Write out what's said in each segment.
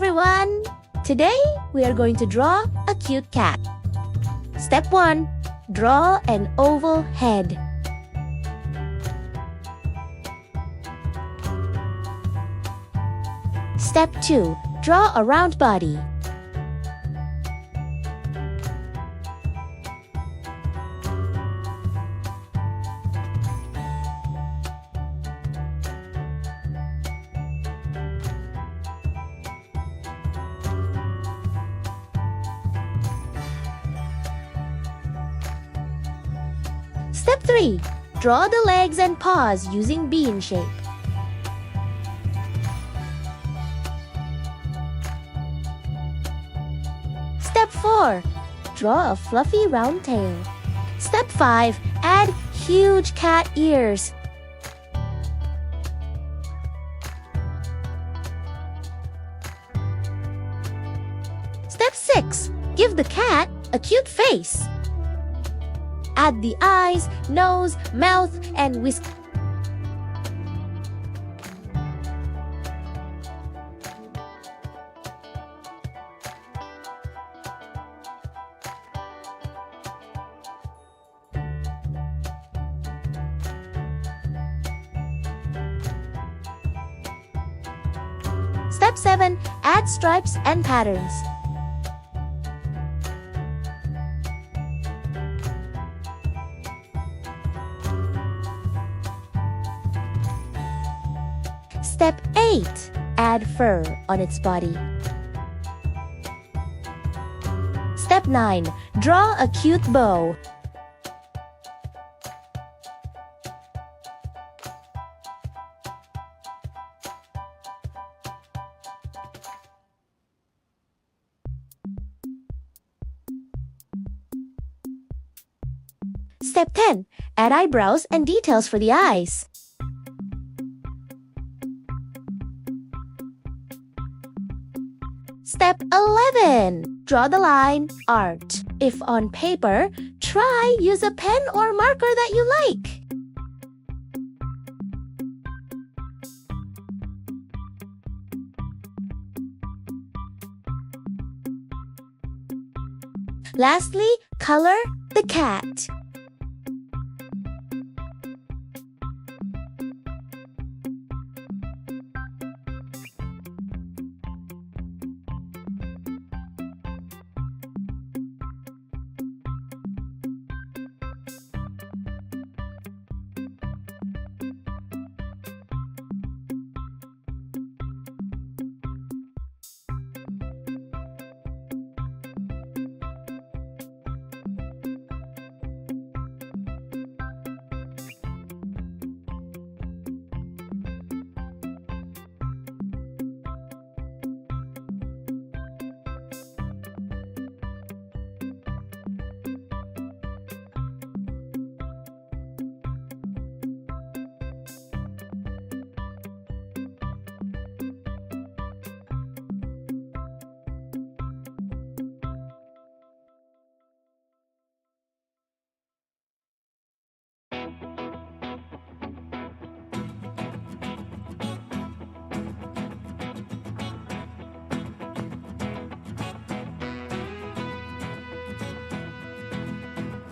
everyone! Today, we are going to draw a cute cat. Step 1. Draw an oval head. Step 2. Draw a round body. Step 3. Draw the legs and paws using bean shape. Step 4. Draw a fluffy round tail. Step 5. Add huge cat ears. Step 6. Give the cat a cute face. Add the eyes, nose, mouth, and whiskers. Step 7. Add stripes and patterns. Step 8. Add fur on its body. Step 9. Draw a cute bow. Step 10. Add eyebrows and details for the eyes. Step 11. Draw the line art. If on paper, try use a pen or marker that you like. Lastly, color the cat.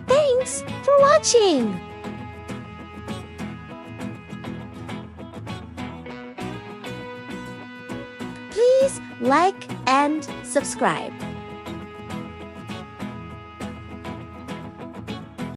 Thanks for watching! Please like and subscribe.